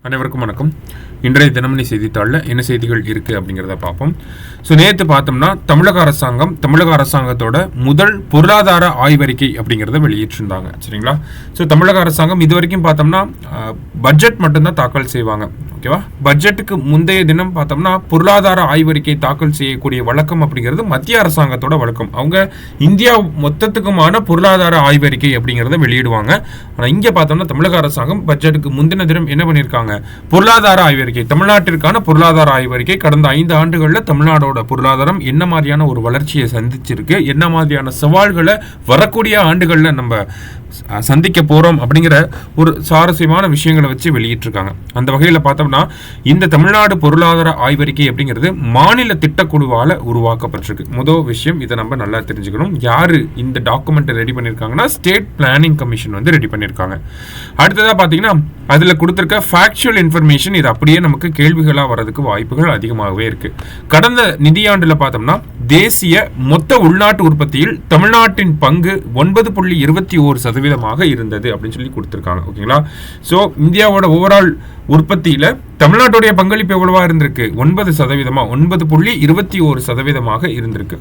அனைவருக்கும் வணக்கம். இன்றைய தினமணி செய்தித்தாளில் என்ன செய்திகள் இருக்குது அப்படிங்கிறத பார்ப்போம். ஸோ நேற்று பார்த்தோம்னா தமிழக அரசாங்கத்தோட முதல் பொருளாதார ஆய்வறிக்கை அப்படிங்கிறத வெளியிட்டிருந்தாங்க. சரிங்களா? ஸோ தமிழக அரசாங்கம் இது வரைக்கும் பார்த்தோம்னா பட்ஜெட் மட்டும்தான் தாக்கல் செய்வாங்க. ஓகேவா? பட்ஜெட்டுக்கு முந்தைய தினம் பார்த்தோம்னா பொருளாதார ஆய்வறிக்கை தாக்கல் செய்யக்கூடிய வழக்கம் அப்படிங்கிறது மத்திய அரசாங்கத்தோட வழக்கம். அவங்க இந்தியா மொத்தத்துக்குமான பொருளாதார ஆய்வறிக்கை அப்படிங்கிறத வெளியிடுவாங்க. ஆனால் இங்கே பார்த்தோம்னா தமிழக அரசாங்கம் பட்ஜெட்டுக்கு முந்தின தினம் என்ன பண்ணியிருக்காங்க, பொருளாதார ஆய்வறிக்கை, தமிழ்நாட்டிற்கான பொருளாதார ஆய்வறிக்கை, கடந்த 5 ஆண்டுகளில் தமிழ்நாடோட பொருளாதாரம் என்ன மாதிரியான ஒரு வளர்ச்சியை சந்திச்சிருக்கு, என்ன மாதிரியான சவால்களை வரக்கூடிய ஆண்டுகளில் நம்ம சந்திக்க போறோம் அப்படிங்கிற ஒரு சுவாரஸ்யமான விஷயங்களை வச்சு வெளியிட்டிருக்காங்க. அந்த வகையில் பார்த்தோம்னா இந்த தமிழ்நாடு பொருளாதார ஆய்வறிக்கை அப்படிங்கிறது மாநில திட்டக்குழுவால் உருவாக்கப்பட்டிருக்கு. முதல் விஷயம் இதை நம்ம நல்லா தெரிஞ்சுக்கணும். யாரு இந்த டாக்குமெண்ட் ரெடி பண்ணியிருக்காங்கன்னா ஸ்டேட் பிளானிங் கமிஷன் வந்து ரெடி பண்ணியிருக்காங்க. அடுத்ததாக பார்த்தீங்கன்னா அதில் கொடுத்துருக்க ஃபேக்சுவல் இன்ஃபர்மேஷன் இது அப்படியே நமக்கு கேள்விகளாக வர்றதுக்கு வாய்ப்புகள் அதிகமாகவே இருக்கு. கடந்த நிதியாண்டில் பார்த்தோம்னா தேசிய மொத்த உள்நாட்டு உற்பத்தியில் தமிழ்நாட்டின் பங்கு 9.21% இருந்தது அப்படின்னு சொல்லி கொடுத்துருக்காங்க. ஓகேங்களா? ஸோ இந்தியாவோட ஓவரால் உற்பத்தியில் தமிழ்நாட்டுடைய பங்களிப்பு எவ்வளவா இருந்திருக்கு? 9.21% இருந்திருக்கு.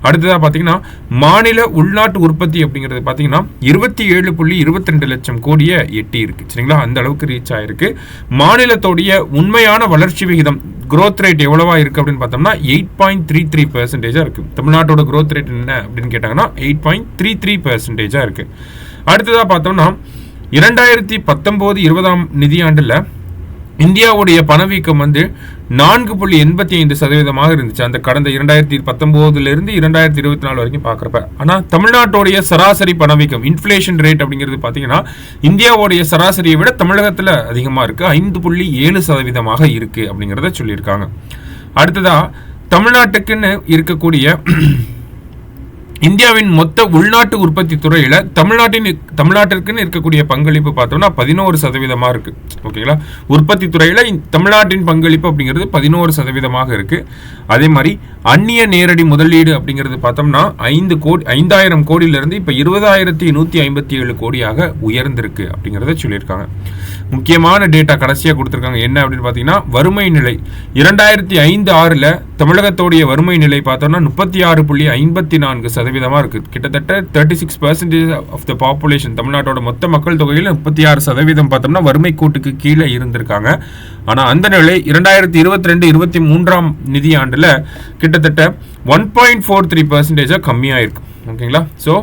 அடுத்ததாக பார்த்தீங்கன்னா மாநில உள்நாட்டு உற்பத்தி அப்படிங்கிறது பார்த்தீங்கன்னா 27.22 லட்சம் கோடியை எட்டி இருக்கு. சரிங்களா? அந்த அளவுக்கு ரீச் ஆயிருக்கு. மாநிலத்தோடைய உண்மையான வளர்ச்சி விகிதம் growth ரேட் எவ்வளவா இருக்கு அப்படின்னு பார்த்தோம்னா 8.33% இருக்கு. தமிழ்நாட்டோட growth ரேட் என்ன அப்படின்னு கேட்டாங்கன்னா 8.33% இருக்கு. அடுத்ததாக பார்த்தோம்னா 2019-20 நிதியாண்டில் இந்தியாவுடைய பணவீக்கம் வந்து 4.85% இருந்துச்சு. அந்த கடந்த 2019 2024 வரைக்கும் பார்க்குறப்ப. ஆனால் தமிழ்நாட்டுடைய சராசரி பணவீக்கம் இன்ஃப்ளேஷன் ரேட் அப்படிங்கிறது பார்த்தீங்கன்னா இந்தியாவுடைய சராசரியை விட தமிழகத்தில் அதிகமாக இருக்குது. 5.7% இருக்குது அப்படிங்கிறத சொல்லியிருக்காங்க. அடுத்ததா தமிழ்நாட்டுக்குன்னு இருக்கக்கூடிய இந்தியாவின் மொத்த உள்நாட்டு உற்பத்தி துறையில தமிழ்நாட்டிற்குன்னு இருக்கக்கூடிய பங்களிப்பு பார்த்தோம்னா 11% இருக்கு. ஓகேங்களா? உற்பத்தி துறையில தமிழ்நாட்டின் பங்களிப்பு அப்படிங்கிறது 11% இருக்கு. அதே மாதிரி அந்நிய நேரடி முதலீடு அப்படிங்கிறது பார்த்தோம்னா 5,000 கோடியிலிருந்து இப்ப 20,157 கோடியாக உயர்ந்திருக்கு அப்படிங்கிறத சொல்லியிருக்காங்க. முக்கியமான டேட்டா கடைசியாக கொடுத்துருக்காங்க. என்ன அப்படின்னு பார்த்தீங்கன்னா வறுமை நிலை 2005-6 தமிழகத்தோடைய வறுமை நிலை பார்த்தோம்னா 36.54% இருக்கு. கிட்டத்தட்ட 36% ஆஃப் த பாப்புலேஷன், தமிழ்நாட்டோட மொத்த மக்கள் தொகையில் 36% பார்த்தோம்னா வறுமை கோட்டுக்கு கீழே இருந்திருக்காங்க. ஆனால் அந்த நிலை 2022-23 நிதியாண்டில் கிட்டத்தட்ட 1.43% கம்மியாக இருக்கு. ஓகேங்களா? ஸோ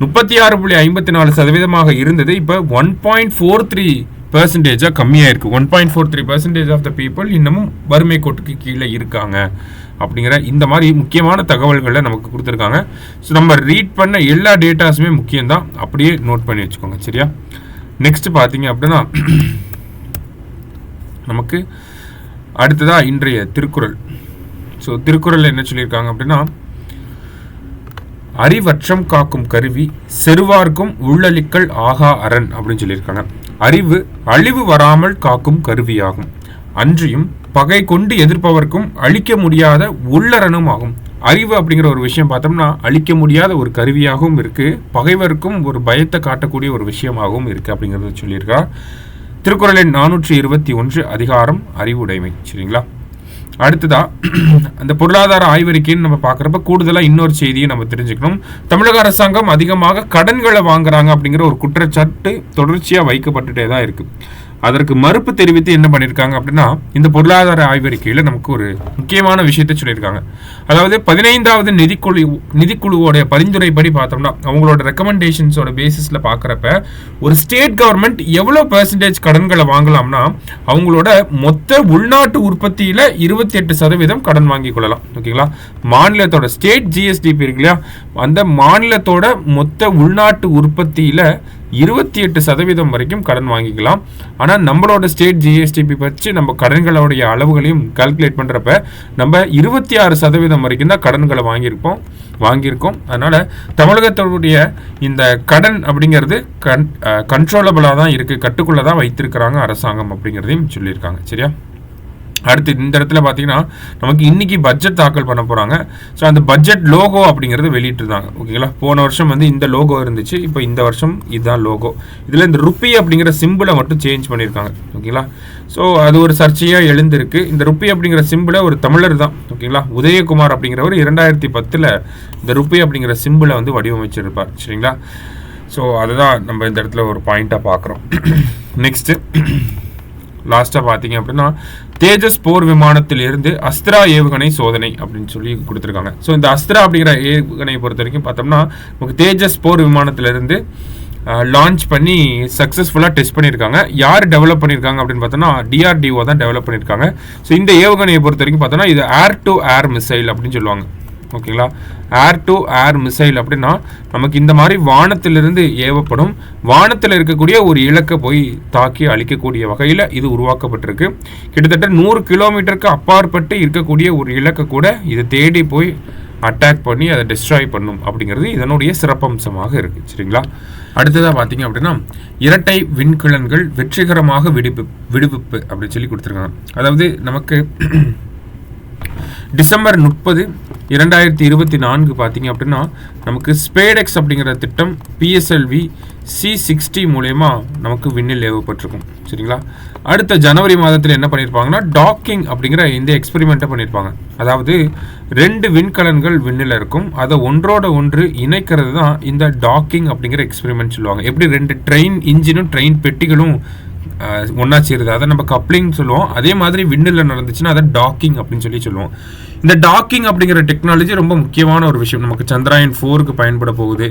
36.54% இருந்தது. இப்போ 1.43% கம்மியாக இருக்கு. 1.43% ஆஃப் த பீப்புள் இன்னமும் வறுமை கோட்டுக்கு கீழே இருக்காங்க அப்படிங்கிற இந்த மாதிரி முக்கியமான தகவல்களை நமக்கு கொடுத்துருக்காங்க. ஸோ நம்ம ரீட் பண்ண எல்லா டேட்டாஸுமே முக்கியம்தான், அப்படியே நோட் பண்ணி வச்சுக்கோங்க. சரியா? நெக்ஸ்ட் பார்த்தீங்க அப்படின்னா நமக்கு அடுத்ததா இன்றைய திருக்குறள். ஸோ திருக்குறள் என்ன சொல்லியிருக்காங்க அப்படின்னா அறிவற்றம் காக்கும் கருவி செருவார்க்கும் உள்ளளிக்கல் ஆகா அரண் அப்படின்னு சொல்லியிருக்காங்க. அறிவு அழிவு வராமல் காக்கும் கருவியாகும். அன்றியும் பகை கொண்டு எதிர்ப்பவர்க்கும் அழிக்க முடியாத உள்ளரணும் ஆகும். அறிவு அப்படிங்கிற ஒரு விஷயம் பார்த்தோம்னா அழிக்க முடியாத ஒரு கருவியாகவும் இருக்கு, பகைவருக்கும் ஒரு பயத்தை காட்டக்கூடிய ஒரு விஷயமாகவும் இருக்கு அப்படிங்கிறத சொல்லியிருக்கா. திருக்குறளின் 421 அதிகாரம் அறிவுடைமை. சரிங்களா? அடுத்ததா அந்த பொருளாதார ஆய்வறிக்கைன்னு நம்ம பார்க்குறப்ப கூடுதலாக இன்னொரு செய்தியை நம்ம தெரிஞ்சுக்கணும். தமிழக அரசாங்கம் அதிகமாக கடன்களை வாங்குறாங்க அப்படிங்கிற ஒரு குற்றச்சாட்டு தொடர்ச்சியாக வைக்கப்பட்டுட்டே தான் இருக்கு. அதற்கு மறுப்பு தெரிவித்து என்ன பண்ணியிருக்காங்க அப்படின்னா இந்த பொருளாதார ஆய்வறிக்கையில் நமக்கு ஒரு முக்கியமான விஷயத்தை சொல்லியிருக்காங்க. அதாவது 15வது நிதிக்குழுவோடைய பரிந்துரைப்படி பார்த்தோம்னா அவங்களோட ரெக்கமெண்டேஷன்ஸோட பேசிஸில் பார்க்குறப்ப ஒரு ஸ்டேட் கவர்மெண்ட் எவ்வளோ % கடன்களை வாங்கலாம்னா அவங்களோட மொத்த உள்நாட்டு உற்பத்தியில் 28% கடன் வாங்கிக் கொள்ளலாம். ஓகேங்களா? மாநிலத்தோட ஸ்டேட் ஜிஎஸ்டிபி இருக்கு இல்லையா, அந்த மாநிலத்தோட மொத்த உள்நாட்டு உற்பத்தியில் 28% வரைக்கும் கடன் வாங்கிக்கலாம். ஆனால் நம்மளோட ஸ்டேட் ஜிஎஸ்டிபி வச்சு நம்ம கடன்களுடைய அளவுகளையும் கால்குலேட் பண்ணுறப்ப நம்ம 26% வரைக்கும் தான் கடன்களை வாங்கியிருக்கோம். அதனால தமிழகத்தோடைய இந்த கடன் அப்படிங்கிறது கண்ட்ரோலபிளாக தான் இருக்குது, கட்டுக்குள்ளே தான் வைத்திருக்கிறாங்க அரசாங்கம் அப்படிங்கிறதையும் சொல்லியிருக்காங்க. சரியா? அடுத்து இந்த இடத்துல பார்த்தீங்கன்னா நமக்கு இன்னைக்கு பட்ஜெட் தாக்கல் பண்ண போகிறாங்க. ஸோ அந்த பட்ஜெட் லோகோ அப்படிங்கிறது வெளியிட்டிருந்தாங்க. ஓகேங்களா, போன வருஷம் வந்து இந்த லோகோ இருந்துச்சு, இப்போ இந்த வருஷம் இதுதான் லோகோ. இதில் இந்த ருப்பி அப்படிங்கிற சிம்பிளை மட்டும் சேஞ்ச் பண்ணியிருக்காங்க. ஓகேங்களா, ஸோ அது ஒரு சர்ச்சையாக எழுந்திருக்கு. இந்த ருப்பி அப்படிங்கிற சிம்பிளை ஒரு தமிழர் தான், ஓகேங்களா, உதயகுமார் அப்படிங்கிறவர் 2010 இந்த ருப்பி அப்படிங்கிற சிம்பிளை வந்து வடிவமைச்சிருப்பார். சரிங்களா, ஸோ அதுதான் நம்ம இந்த இடத்துல ஒரு பாயிண்ட்டாக பார்க்குறோம். நெக்ஸ்ட்டு லாஸ்ட்டாக பார்த்தீங்க அப்படின்னா தேஜஸ் போர் விமானத்திலிருந்து அஸ்த்ரா ஏவுகணை சோதனை அப்படின்னு சொல்லி கொடுத்துருக்காங்க. ஸோ இந்த அஸ்த்ரா அப்படிங்கிற ஏவுகணையை பொறுத்த வரைக்கும் பார்த்தோம்னா நமக்கு தேஜஸ் போர் விமானத்திலிருந்து லான்ச் பண்ணி சக்ஸஸ்ஃபுல்லாக டெஸ்ட் பண்ணியிருக்காங்க. யார் டெவலப் பண்ணியிருக்காங்க அப்படின்னு பார்த்தோம்னா DRDO தான் டெவலப் பண்ணியிருக்காங்க. ஸோ இந்த ஏவுகணையை பொறுத்த வரைக்கும் பார்த்தோம்னா இது ஏர் டு ஏர் மிசைல் அப்படின்னு சொல்லுவாங்க. ஓகேங்களா, ஏர் டு ஏர் மிசைல் அப்படின்னா நமக்கு இந்த மாதிரி வானத்திலிருந்து ஏவப்படும், வானத்தில் இருக்கக்கூடிய ஒரு இலக்கை போய் தாக்கி அழிக்கக்கூடிய வகையில் இது உருவாக்கப்பட்டிருக்கு. கிட்டத்தட்ட 100 கிலோமீட்டருக்கு அப்பாற்பட்டு இருக்கக்கூடிய ஒரு இலக்கை கூட இதை தேடி போய் அட்டாக் பண்ணி அதை டிஸ்ட்ராய் பண்ணும் அப்படிங்கிறது இதனுடைய சிறப்பம்சமாக இருக்குது. சரிங்களா, அடுத்ததாக பார்த்தீங்க அப்படின்னா இரட்டை விண்கலன்கள் வெற்றிகரமாக விடுவிப்பு அப்படின்னு சொல்லி கொடுத்துருக்காங்க. அதாவது நமக்கு டிசம்பர் 30, 2024 பார்த்தீங்க அப்படின்னா நமக்கு ஸ்பேடெக்ஸ் அப்படிங்கிற திட்டம் PSLV C60 மூலயமா நமக்கு விண்ணில் ஏவப்பட்டிருக்கும். சரிங்களா, அடுத்த ஜனவரி மாதத்தில் என்ன பண்ணியிருப்பாங்கன்னா டாக்கிங் அப்படிங்கிற இந்த எக்ஸ்பெரிமெண்ட்டை பண்ணியிருப்பாங்க. அதாவது 2 விண்கலன்கள் விண்ணில் இருக்கும், அதை ஒன்றோட ஒன்று இணைக்கிறது தான் இந்த டாக்கிங் அப்படிங்கிற எக்ஸ்பெரிமெண்ட் சொல்லுவாங்க. எப்படி 2 ட்ரெயின் இன்ஜினும் ட்ரெயின் பெட்டிகளும் ஒன்றா சேருது, அதை நம்ம கப்ளிங் சொல்லுவோம். அதே மாதிரி விண்ணில் நடந்துச்சுன்னா அதை டாக்கிங் அப்படின்னு சொல்லி சொல்லுவோம். இந்த டாக்கிங் அப்படிங்கிற டெக்னாலஜி ரொம்ப முக்கியமான ஒரு விஷயம், நமக்கு சந்திராயன் 4க்கு பயன்பட போகுது.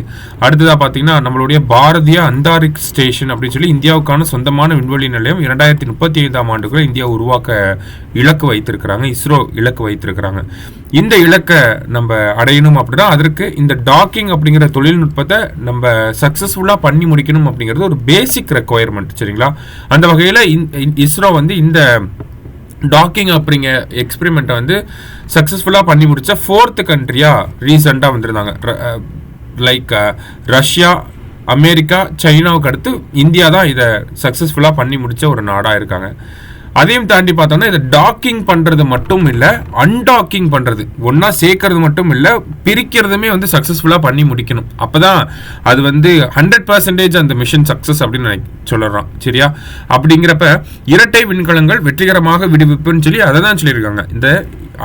அடுத்ததாக பார்த்தீங்கன்னா நம்மளுடைய பாரதிய அந்தாரிக்ஸ் ஸ்டேஷன் அப்படின்னு சொல்லி இந்தியாவுக்கான சொந்தமான விண்வெளி நிலையம் 2035ஆம் ஆண்டுக்குள்ள இந்தியா உருவாக்க இலக்கு வைத்திருக்கிறாங்க, இஸ்ரோ இலக்கு வைத்திருக்கிறாங்க. இந்த இலக்கை நம்ம அடையணும் அப்படின்னா அதற்கு இந்த டாக்கிங் அப்படிங்கிற தொழில்நுட்பத்தை நம்ம சக்ஸஸ்ஃபுல்லாக பண்ணி முடிக்கணும் அப்படிங்கிறது ஒரு பேசிக் ரெக்குவயர்மெண்ட். சரிங்களா, அந்த வகையில் இஸ்ரோ வந்து இந்த டாக்கிங் அப்படிங்கிற எக்ஸ்பெரிமெண்ட்டை வந்து சக்ஸஸ்ஃபுல்லாக பண்ணி முடிச்ச 4th கண்ட்ரியாக ரீசெண்டாக வந்திருந்தாங்க. லைக் ரஷ்யா, அமெரிக்கா, சைனாவுக்கு அடுத்து இந்தியா தான் இதை சக்ஸஸ்ஃபுல்லாக பண்ணி முடித்த ஒரு நாடாக இருக்காங்க. அதையும் தாண்டி பார்த்தோம்னா இதை டாக்கிங் பண்ணுறது மட்டும் இல்லை, அன்டாக்கிங் பண்ணுறது, ஒன்றா சேர்க்கறது மட்டும் இல்லை, பிரிக்கிறதுமே வந்து சக்ஸஸ்ஃபுல்லாக பண்ணி முடிக்கணும். அப்போ தான் அது வந்து 100% அந்த மிஷன் சக்ஸஸ் அப்படின்னு சொல்லலாம். சரியா, அப்படிங்கிறப்ப இரட்டை விண்கலங்கள் வெற்றிகரமாக விடுவிப்புன்னு சொல்லி அதை தான் சொல்லியிருக்காங்க. இந்த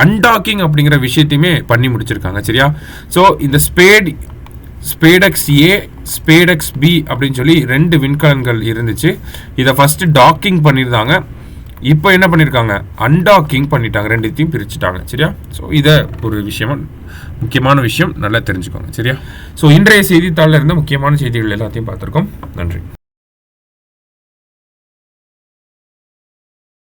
அன்டாக்கிங் அப்படிங்கிற விஷயத்தையுமே பண்ணி முடிச்சிருக்காங்க. சரியா, ஸோ இந்த ஸ்பேடெக்ஸ் A, ஸ்பேடெக்ஸ் B அப்படின்னு சொல்லி 2 விண்கலன்கள் இருந்துச்சு. இதை ஃபஸ்ட்டு டாக்கிங் பண்ணியிருந்தாங்க, இப்போ என்ன பண்ணியிருக்காங்க, அன்டாக்கிங் பண்ணிட்டாங்க, 2த்தையும் பிரிச்சுட்டாங்க. சரியா, ஸோ இதை ஒரு விஷயமா முக்கியமான விஷயம் நல்லா தெரிஞ்சுக்கோங்க. சரியா, ஸோ இன்றைய செய்தித்தாளில் இருந்த முக்கியமான செய்திகள் எல்லாத்தையும் பார்த்துருக்கோம். நன்றி.